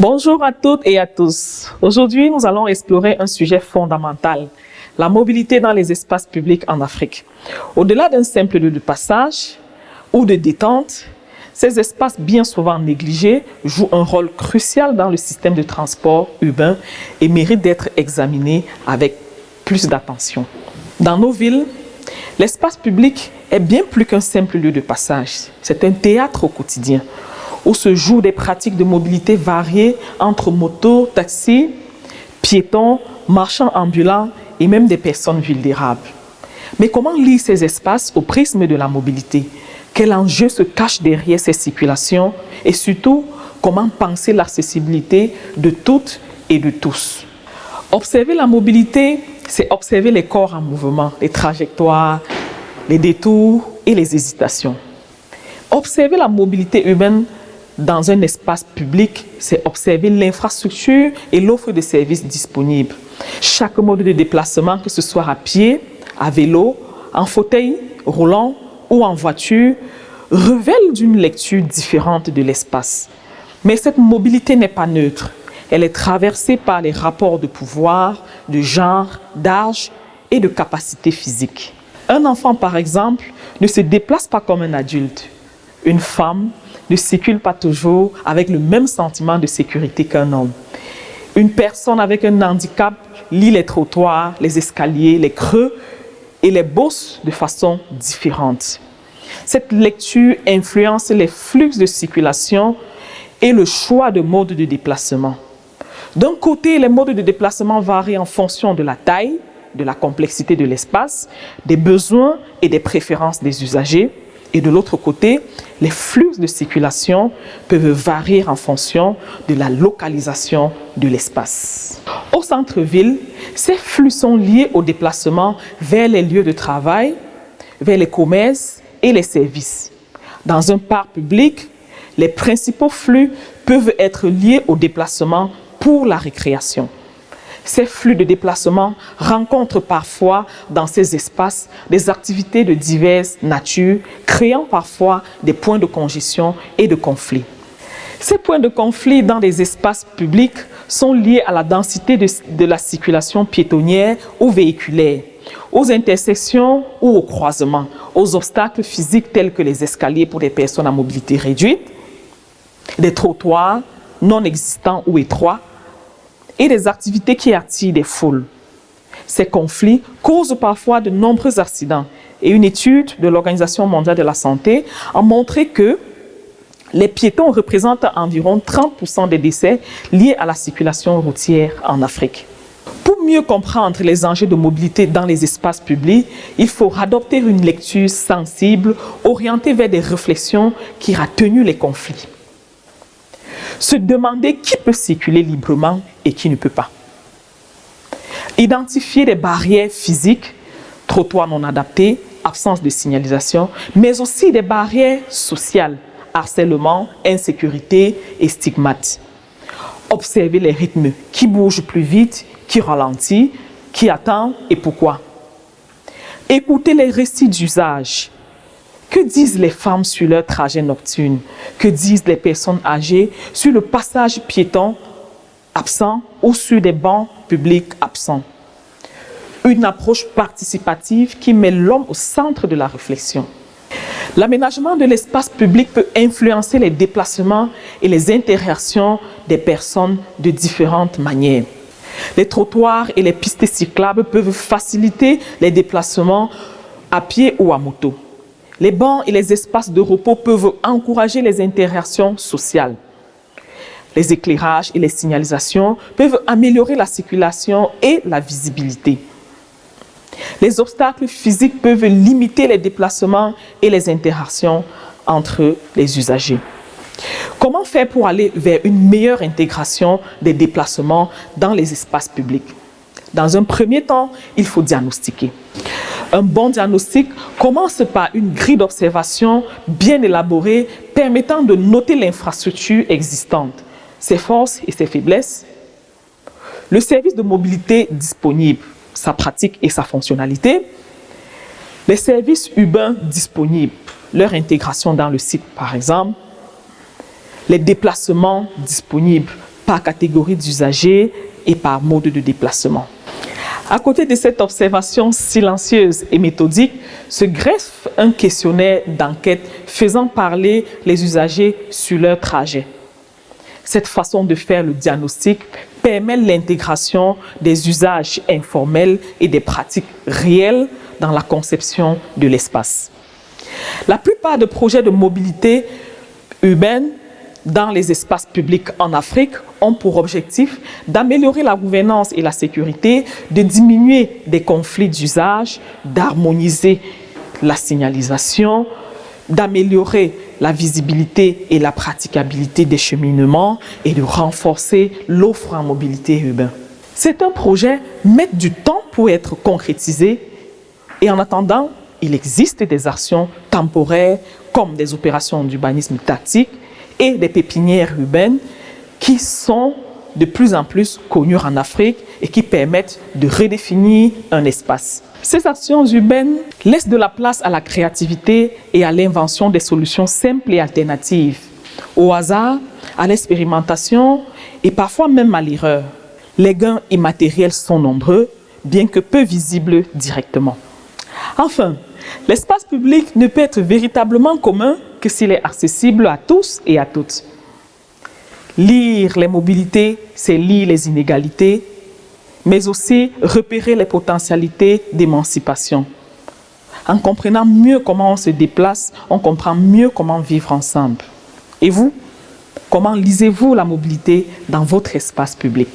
Bonjour à toutes et à tous. Aujourd'hui, nous allons explorer un sujet fondamental, la mobilité dans les espaces publics en Afrique. Au-delà d'un simple lieu de passage ou de détente, ces espaces bien souvent négligés jouent un rôle crucial dans le système de transport urbain et méritent d'être examinés avec plus d'attention. Dans nos villes, l'espace public est bien plus qu'un simple lieu de passage. C'est un théâtre au quotidien, où se jouent des pratiques de mobilité variées entre motos, taxis, piétons, marchands ambulants et même des personnes vulnérables. Mais comment lire ces espaces au prisme de la mobilité? Quel enjeu se cache derrière ces circulations? Et surtout, comment penser l'accessibilité de toutes et de tous? Observer la mobilité, c'est observer les corps en mouvement, les trajectoires, les détours et les hésitations. Observer la mobilité urbaine dans un espace public, c'est observer l'infrastructure et l'offre de services disponibles. Chaque mode de déplacement, que ce soit à pied, à vélo, en fauteuil roulant ou en voiture, révèle d'une lecture différente de l'espace. Mais cette mobilité n'est pas neutre. Elle est traversée par les rapports de pouvoir, de genre, d'âge et de capacité physique. Un enfant, par exemple, ne se déplace pas comme un adulte. Une femme ne circule pas toujours avec le même sentiment de sécurité qu'un homme. Une personne avec un handicap lit les trottoirs, les escaliers, les creux et les bosses de façon différente. Cette lecture influence les flux de circulation et le choix de modes de déplacement. D'un côté, les modes de déplacement varient en fonction de la taille, de la complexité de l'espace, des besoins et des préférences des usagers. Et de l'autre côté, les flux de circulation peuvent varier en fonction de la localisation de l'espace. Au centre-ville, ces flux sont liés au déplacement vers les lieux de travail, vers les commerces et les services. Dans un parc public, les principaux flux peuvent être liés au déplacement pour la récréation. Ces flux de déplacement rencontrent parfois dans ces espaces des activités de diverses natures, créant parfois des points de congestion et de conflit. Ces points de conflit dans les espaces publics sont liés à la densité de la circulation piétonnière ou véhiculaire, aux intersections ou aux croisements, aux obstacles physiques tels que les escaliers pour les personnes à mobilité réduite, des trottoirs non existants ou étroits, et des activités qui attirent des foules. Ces conflits causent parfois de nombreux accidents et une étude de l'Organisation mondiale de la santé a montré que les piétons représentent environ 30% des décès liés à la circulation routière en Afrique. Pour mieux comprendre les enjeux de mobilité dans les espaces publics, il faut adopter une lecture sensible, orientée vers des réflexions qui atténuent les conflits. Se demander qui peut circuler librement et qui ne peut pas. Identifier des barrières physiques, trottoirs non adaptés, absence de signalisation, mais aussi des barrières sociales, harcèlement, insécurité et stigmates. Observer les rythmes, qui bouge plus vite, qui ralentit, qui attend et pourquoi. Écouter les récits d'usage. Que disent les femmes sur leur trajet nocturne? Que disent les personnes âgées sur le passage piéton absent ou sur des bancs publics absents? Une approche participative qui met l'homme au centre de la réflexion. L'aménagement de l'espace public peut influencer les déplacements et les interactions des personnes de différentes manières. Les trottoirs et les pistes cyclables peuvent faciliter les déplacements à pied ou à moto. Les bancs et les espaces de repos peuvent encourager les interactions sociales. Les éclairages et les signalisations peuvent améliorer la circulation et la visibilité. Les obstacles physiques peuvent limiter les déplacements et les interactions entre les usagers. Comment faire pour aller vers une meilleure intégration des déplacements dans les espaces publics? Dans un premier temps, il faut diagnostiquer. Un bon diagnostic commence par une grille d'observation bien élaborée permettant de noter l'infrastructure existante, ses forces et ses faiblesses, le service de mobilité disponible, sa pratique et sa fonctionnalité, les services urbains disponibles, leur intégration dans le site par exemple, les déplacements disponibles, par catégorie d'usagers et par mode de déplacement. À côté de cette observation silencieuse et méthodique, se greffe un questionnaire d'enquête faisant parler les usagers sur leur trajet. Cette façon de faire le diagnostic permet l'intégration des usages informels et des pratiques réelles dans la conception de l'espace. La plupart des projets de mobilité urbaine dans les espaces publics en Afrique ont pour objectif d'améliorer la gouvernance et la sécurité, de diminuer des conflits d'usage, d'harmoniser la signalisation, d'améliorer la visibilité et la praticabilité des cheminements et de renforcer l'offre en mobilité urbaine. Certains projets mettent du temps pour être concrétisés et en attendant, il existe des actions temporaires comme des opérations d'urbanisme tactique et des pépinières urbaines qui sont de plus en plus connues en Afrique et qui permettent de redéfinir un espace. Ces actions urbaines laissent de la place à la créativité et à l'invention des solutions simples et alternatives, au hasard, à l'expérimentation et parfois même à l'erreur. Les gains immatériels sont nombreux, bien que peu visibles directement. Enfin, l'espace public ne peut être véritablement commun que s'il est accessible à tous et à toutes. Lire les mobilités, c'est lire les inégalités, mais aussi repérer les potentialités d'émancipation. En comprenant mieux comment on se déplace, on comprend mieux comment vivre ensemble. Et vous, comment lisez-vous la mobilité dans votre espace public ?